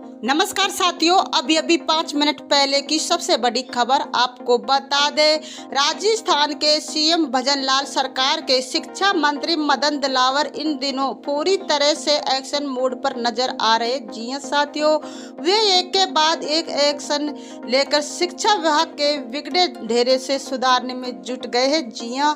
नमस्कार साथियों, अभी 5 मिनट पहले की सबसे बड़ी खबर आपको बता दें। राजस्थान के सीएम भजनलाल सरकार के शिक्षा मंत्री मदन दिलावर इन दिनों पूरी तरह से एक्शन मोड पर नजर आ रहे। जी हां साथियों, वे एक के बाद एक एक्शन लेकर शिक्षा विभाग के बिगड़े ढेरे से सुधारने में जुट गए हैं। जी हां,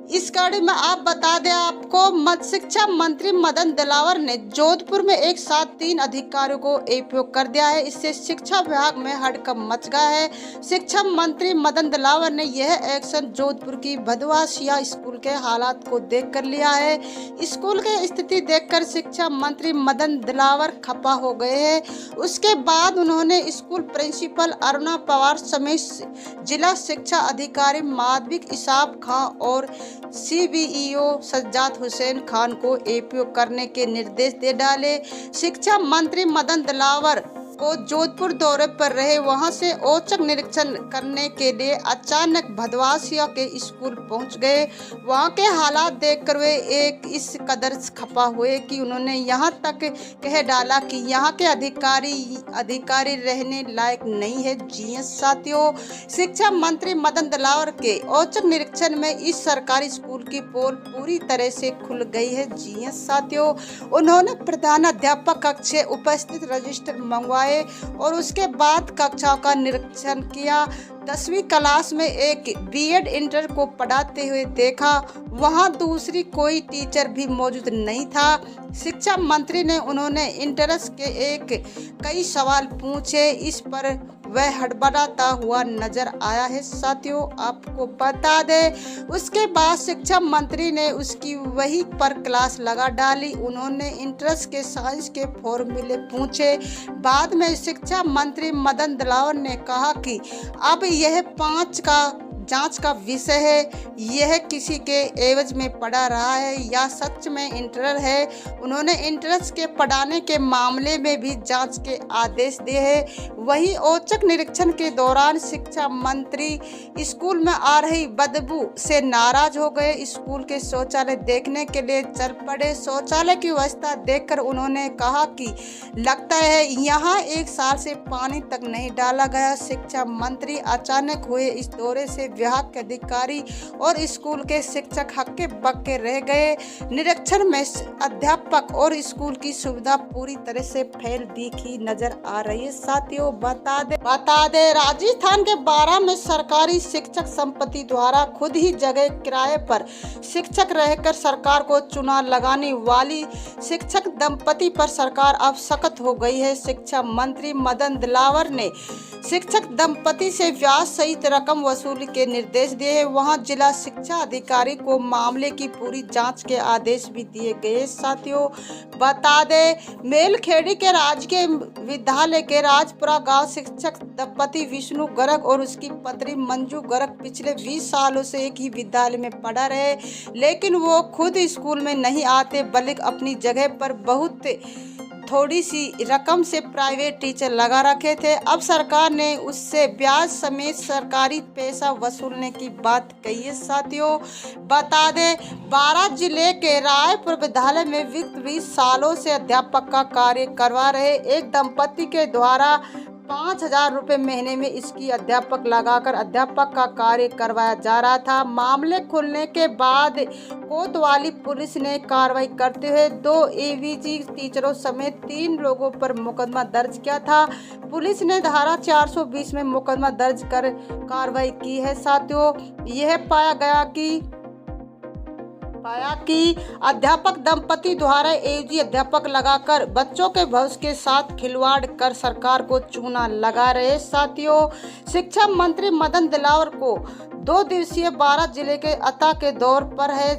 इस कड़ी में आप बता दें आपको, शिक्षा मंत्री मदन दिलावर ने जोधपुर में एक साथ 3 अधिकारियों को एपीओ कर दिया है। इससे शिक्षा विभाग में हड़कंप मच गया है। शिक्षा मंत्री मदन दिलावर ने यह एक्शन जोधपुर की भदवासिया स्कूल के हालात को देखकर लिया है। स्कूल की स्थिति देखकर शिक्षा मंत्री मदन दिलावर खफा हो गए हैं। उसके बाद उन्होंने स्कूल प्रिंसिपल अरुणा पवार समेत जिला शिक्षा अधिकारी माधविक इसाब खां और सीबीईओ सज्जाद हुसैन खान को एपीओ करने के निर्देश दे डाले। शिक्षा मंत्री मदन दिलावर को जोधपुर दौरे पर रहे, वहां से औचक निरीक्षण करने के लिए अचानक भदवासिया के स्कूल पहुंच गए। वहां के हालात देखकर वे एक इस कदर खफा हुए कि उन्होंने यहां तक कह डाला कि यहां के अधिकारी रहने लायक नहीं है। जी हां साथियों, शिक्षा मंत्री मदन दिलावर के औचक निरीक्षण में इस सरकारी स्कूल की पोल पूरी तरह से खुल गई है। जी हां साथियों, उन्होंने प्रधानाध्यापक कक्ष से उपस्थित रजिस्टर मंगवाए और उसके बाद कक्षाओं का निरीक्षण किया। 10वीं क्लास में एक बीएड इंटर को पढ़ाते हुए देखा, वहां दूसरी कोई टीचर भी मौजूद नहीं था। शिक्षा मंत्री ने उन्होंने इंटरस के कई सवाल पूछे, इस पर वह हड़बड़ाता हुआ नजर आया है। साथियों, आपको बता दें, उसके बाद शिक्षा मंत्री ने उसकी वही पर क्लास लगा डाली। उन्होंने इंटरेस्ट के साइंस के फॉर्मूले पूछे। बाद में शिक्षा मंत्री मदन दिलावर ने कहा कि अब यह 5 का जांच का विषय है, यह किसी के एवज में पढ़ा रहा है या सच में इंटर है। उन्होंने इंटरेस्ट के पढ़ाने के मामले में भी जांच के आदेश दिए हैं। वही औचक निरीक्षण के दौरान शिक्षा मंत्री स्कूल में आ रही बदबू से नाराज हो गए। स्कूल के शौचालय देखने के लिए चल पड़े। शौचालय की व्यवस्था देखकर उन्होंने कहा कि लगता है यहाँ 1 साल से पानी तक नहीं डाला गया। शिक्षा मंत्री अचानक हुए इस दौरे से विभाग के अधिकारी और स्कूल के शिक्षक हक्के बक्के रह गए। निरीक्षण में अध्यापक और स्कूल की सुविधा पूरी तरह से फैल दिखी नजर आ रही है। साथियों, बता दे राजस्थान के 12 में सरकारी शिक्षक संपत्ति द्वारा खुद ही जगह किराए पर शिक्षक रहकर सरकार को चुना लगाने वाली शिक्षक दंपति पर सरकार अब सख्त हो गई है। शिक्षा मंत्री मदन दिलावर ने शिक्षक दंपति से ब्याज सहित रकम वसूली के निर्देश दिए। वहां जिला शिक्षा अधिकारी को मामले की पूरी जांच के आदेश भी दिए गए। साथियों, बता दें, मेलखेड़ी के राजकीय विद्यालय के राजपुरा गांव शिक्षक दंपति विष्णु गर्ग और उसकी पत्नी मंजू गर्ग पिछले 20 सालों से एक ही विद्यालय में पढ़ा रहे, लेकिन वो खुद स्कूल में नहीं आते बल्कि अपनी जगह पर बहुत थोड़ी सी रकम से प्राइवेट टीचर लगा रखे थे। अब सरकार ने उससे ब्याज समेत सरकारी पैसा वसूलने की बात कही है। साथियों, बता दें, 12 जिले के रायपुर विद्यालय में विगत 20 सालों से अध्यापक का कार्य करवा रहे एक दंपति के द्वारा 5,000 रुपये महीने में इसकी अध्यापक लगाकर अध्यापक का कार्य करवाया जा रहा था। मामले खुलने के बाद कोतवाली पुलिस ने कार्रवाई करते हुए 2 एवीजी टीचरों समेत 3 लोगों पर मुकदमा दर्ज किया था। पुलिस ने धारा 420 में मुकदमा दर्ज कर कार्रवाई की है। साथियों, यह पाया गया कि अध्यापक दंपति द्वारा एजी अध्यापक लगाकर बच्चों के भविष्य के साथ खिलवाड़ कर सरकार को चूना लगा रहे। साथियों, शिक्षा मंत्री मदन दिलावर को 2 दिवसीय 12 जिले के अता के दौर पर है,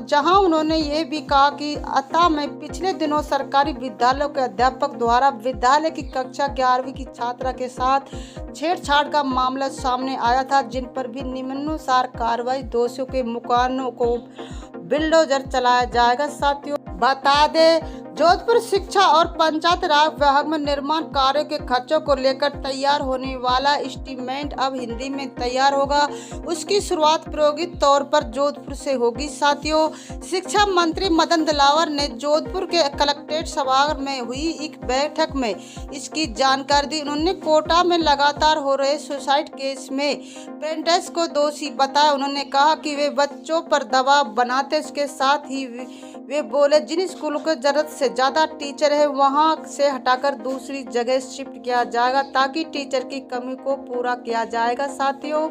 जहां उन्होंने ये भी कहा कि अता में पिछले दिनों सरकारी विद्यालयों के अध्यापक द्वारा विद्यालय की कक्षा 11वीं की छात्रा के साथ छेड़छाड़ का मामला सामने आया था, जिन पर भी निम्नानुसार कार्रवाई, दोषियों के मकानों को बिल्डोजर चलाया जाएगा। साथियों, बता दें, जोधपुर शिक्षा और पंचायत राज विभाग में निर्माण कार्यों के खर्चों को लेकर तैयार होने वाला एस्टीमेट अब हिंदी में तैयार होगा। उसकी शुरुआत प्रायोगिक तौर पर जोधपुर से होगी। साथियों, शिक्षा मंत्री मदन दिलावर ने जोधपुर के कलेक्ट्रेट सभागार में हुई एक बैठक में इसकी जानकारी दी। उन्होंने कोटा में लगातार हो रहे सुसाइड केस में पेरेंट्स को दोषी बताया। उन्होंने कहा कि वे बच्चों पर दबाव बनाते, इसके साथ ही वे बोले जिन स्कूलों को जरूरत से ज्यादा टीचर है वहां से हटाकर दूसरी जगह शिफ्ट किया जाएगा ताकि टीचर की कमी को पूरा किया जाएगा। साथियों,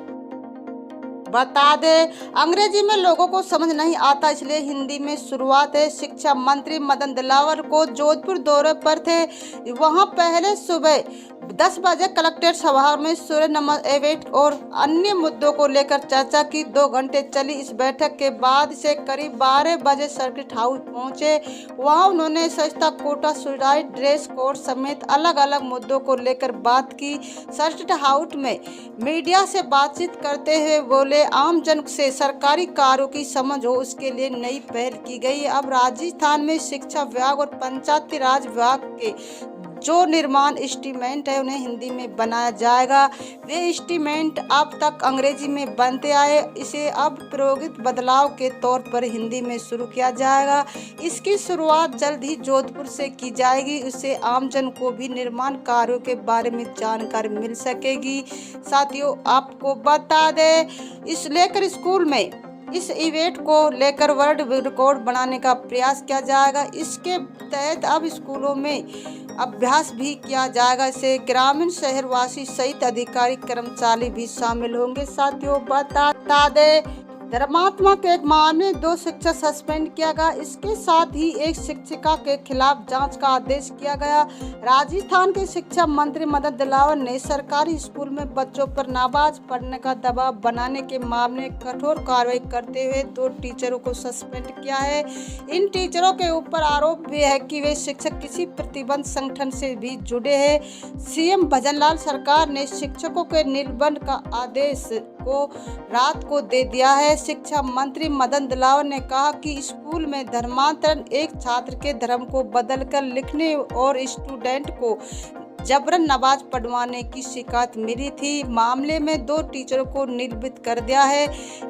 बता दें, अंग्रेजी में लोगों को समझ नहीं आता, इसलिए हिंदी में शुरुआत है। शिक्षा मंत्री मदन दिलावर को जोधपुर दौरे पर थे। वहां पहले सुबह 10 बजे कलेक्ट्रेट सभागार में सूर्य नमस्कार और अन्य मुद्दों को लेकर चर्चा की। 2 घंटे चली इस बैठक के बाद से करीब 12 बजे सर्किट हाउस पहुंचे। वहां उन्होंने स्वच्छता कोटा, सुसाइड, ड्रेस कोड समेत अलग अलग मुद्दों को लेकर बात की। सर्किट हाउस में मीडिया से बातचीत करते हुए बोले आम जन से सरकारी कार्यों की समझ हो, उसके लिए नई पहल की गई। अब राजस्थान में शिक्षा विभाग और पंचायती राज विभाग के जो निर्माण एस्टीमेट है उन्हें हिंदी में बनाया जाएगा। वे एस्टीमेट अब तक अंग्रेजी में बनते आए, इसे अब प्रायोगिक बदलाव के तौर पर हिंदी में शुरू किया जाएगा। इसकी शुरुआत जल्द ही जोधपुर से की जाएगी। इससे आमजन को भी निर्माण कार्यों के बारे में जानकारी मिल सकेगी। साथियों, आपको बता दें, इस लेकर स्कूल में इस इवेंट को लेकर वर्ल्ड रिकॉर्ड बनाने का प्रयास किया जाएगा। इसके तहत अब स्कूलों में अभ्यास भी किया जाएगा। इससे ग्रामीण शहरवासी सहित अधिकारी कर्मचारी भी शामिल होंगे। साथियों, बता दें, धर्मात्मा के एक मामले में 2 शिक्षक सस्पेंड किया गया। इसके साथ ही एक शिक्षिका के खिलाफ जांच का आदेश किया गया। राजस्थान के शिक्षा मंत्री मदन दिलावर ने सरकारी स्कूल में बच्चों पर नाबाज पढ़ने का दबाव बनाने के मामले में कठोर कार्रवाई करते हुए 2 टीचरों को सस्पेंड किया है। इन टीचरों के ऊपर आरोप भी है कि वे शिक्षक किसी प्रतिबंध संगठन से भी जुड़े हैं। सीएम भजनलाल सरकार ने शिक्षकों के निलंबन का आदेश को रात को दे दिया है। शिक्षा मंत्री मदन दिलावर ने कहा कि स्कूल में धर्मांतरण, एक छात्र के धर्म को बदलकर लिखने और स्टूडेंट को जबरन नमाज पढ़वाने की शिकायत मिली थी। मामले में 2 टीचरों को निलंबित कर दिया है।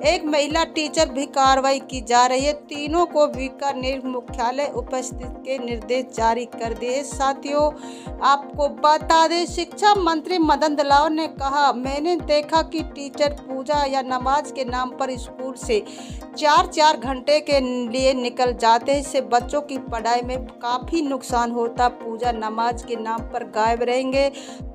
एक महिला टीचर भी कार्रवाई की जा रही है। तीनों को बीकानेर मुख्यालय उपस्थित के निर्देश जारी कर दिए। साथियों, आपको बता दें, शिक्षा मंत्री मदन दिलावर ने कहा, मैंने देखा कि टीचर पूजा या नमाज के नाम पर स्कूल से 4-4 घंटे के लिए निकल जाते हैं। इससे बच्चों की पढ़ाई में काफ़ी नुकसान होता। पूजा नमाज के नाम पर गायब रहेंगे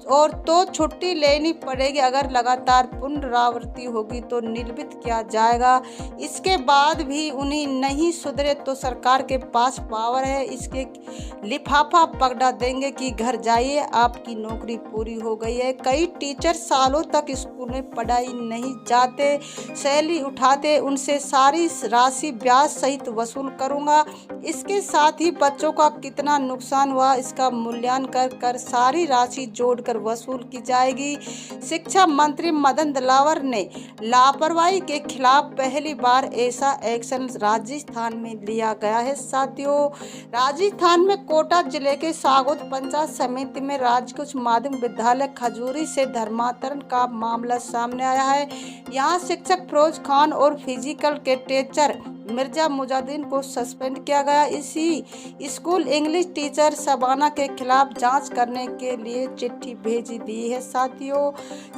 और तो छुट्टी लेनी पड़ेगी। अगर लगातार पुनरावृत्ति होगी तो निलंबित किया जाएगा। इसके बाद भी उन्हें नहीं सुधरे तो सरकार के पास पावर है, इसके लिफाफा पकड़ा देंगे कि घर जाइए, आपकी नौकरी पूरी हो गई है। कई टीचर सालों तक स्कूल में पढ़ाई नहीं जाते, सैलरी उठाते, उनसे सारी राशि ब्याज सहित वसूल करूंगा। इसके साथ ही बच्चों का कितना नुकसान हुआ इसका मूल्यांकन कर सारी राशि जोड़कर वसूल की जाएगी। शिक्षा मंत्री मदन दिलावर ने लापरवाही के खिलाफ पहली बार ऐसा एक्शन राजस्थान में लिया गया है। साथियों, राजस्थान में कोटा जिले के सागौद पंचायत समिति में राज्य उच्च माध्यमिक विद्यालय खजूरी से धर्मांतरण का मामला सामने आया है। यहाँ शिक्षक फिरोज खान और फिजिकल के टीचर मिर्जा मुजाहिदीन को सस्पेंड किया गया। इसी स्कूल इंग्लिश टीचर शबाना के खिलाफ जांच करने के लिए चिट्ठी भेजी दी है। साथियों,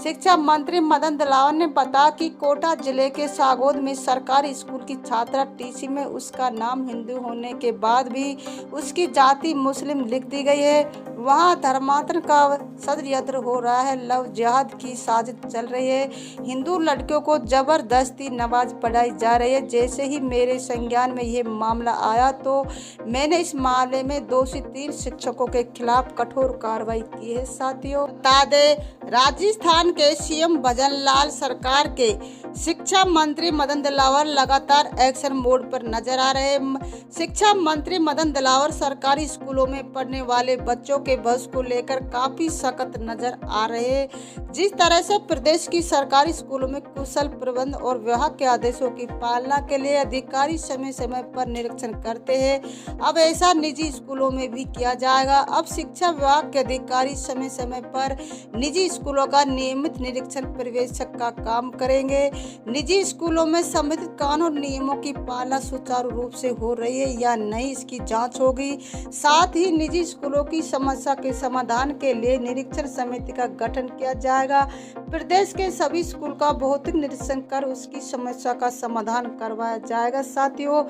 शिक्षा मंत्री मदन दिलावर ने बताया कि कोटा जिले के सागौद में सरकारी स्कूल की छात्रा टीसी में उसका नाम हिंदू होने के बाद भी उसकी जाति मुस्लिम लिख दी गई है। वहां धर्मांतरण का षड्यंत्र हो रहा है, लव जिहाद की साजिश चल रही है, हिंदू लड़कियों को जबरदस्ती नमाज पढ़ाई जा रही है। जैसे ही मेरे संज्ञान में ये मामला आया तो मैंने इस मामले में दोषी 3 शिक्षकों के खिलाफ कठोर कार्रवाई की है। साथियों, बता दें, राजस्थान के सीएम भजनलाल सरकार के शिक्षा मंत्री मदन दिलावर लगातार एक्शन मोड पर नजर आ रहे हैं। शिक्षा मंत्री मदन दिलावर सरकारी स्कूलों में पढ़ने वाले बच्चों के भविष्य को लेकर काफी सख्त नजर आ रहे हैं। जिस तरह से प्रदेश की सरकारी स्कूलों में कुशल प्रबंध और विभाग के आदेशों की पालना के लिए अधिकारी समय समय पर निरीक्षण करते हैं, अब ऐसा निजी स्कूलों में भी किया जाएगा। अब शिक्षा विभाग के अधिकारी समय समय पर निजी स्कूलों का नियमित निरीक्षण पर्यवेक्षक का काम करेंगे। निजी स्कूलों में संबंधित कानून नियमों की पालना सुचारू रूप से हो रही है या नहीं, इसकी जांच होगी। साथ ही निजी स्कूलों की समस्या के समाधान के लिए निरीक्षण समिति का गठन किया जाएगा। प्रदेश के सभी स्कूल का भौतिक निरीक्षण कर उसकी समस्या का समाधान करवाया जाएगा। साथियों,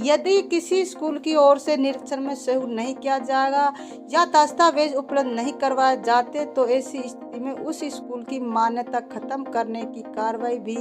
यदि किसी स्कूल की ओर से निरीक्षण में सहयोग नहीं किया जाएगा या दस्तावेज उपलब्ध नहीं करवाए जाते तो ऐसी स्थिति में उस स्कूल की मान्यता खत्म करने की कार्रवाई भी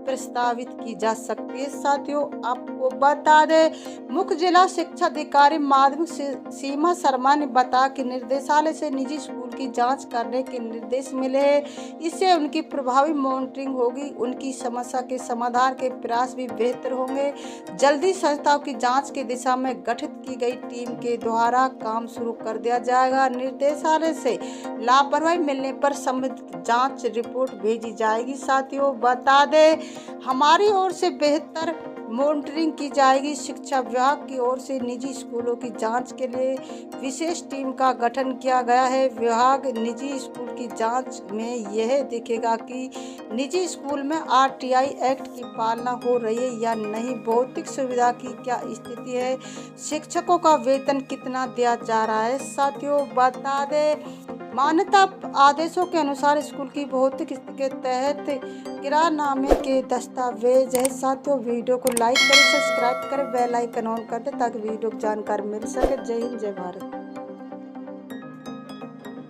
प्रस्तावित की जा सकती है। साथियों, आपको बता दें, मुख्य जिला शिक्षा अधिकारी माध्यमिक सीमा शर्मा ने बताया कि निर्देशालय से निजी स्कूल की जांच करने के निर्देश मिले हैं। इससे उनकी प्रभावी मॉनिटरिंग होगी, उनकी समस्या के समाधान के प्रयास भी बेहतर होंगे। जल्दी संस्थाओं की जांच की दिशा में गठित की गई टीम के द्वारा काम शुरू कर दिया जाएगा। निर्देशालय से लापरवाही मिलने पर संबंधित जांच रिपोर्ट भेजी जाएगी। साथियों, बता दें, हमारी ओर से बेहतर मॉनिटरिंग की जाएगी। शिक्षा विभाग की ओर से निजी स्कूलों की जांच के लिए विशेष टीम का गठन किया गया है। विभाग निजी स्कूल की जांच में यह देखेगा कि निजी स्कूल में आरटीआई एक्ट की पालना हो रही है या नहीं, भौतिक सुविधा की क्या स्थिति है, शिक्षकों का वेतन कितना दिया जा रहा है। साथियों, बता दें, मान्यता आदेशों के अनुसार स्कूल की भौतिक स्थिति के तहत किरारनामे के दस्तावेज है। साथियों, वीडियो को लाइक करें, सब्सक्राइब करें, बेल आइकन ऑन कर दें ताकि वीडियो की जानकारी मिल सके। जय हिंद, जय भारत।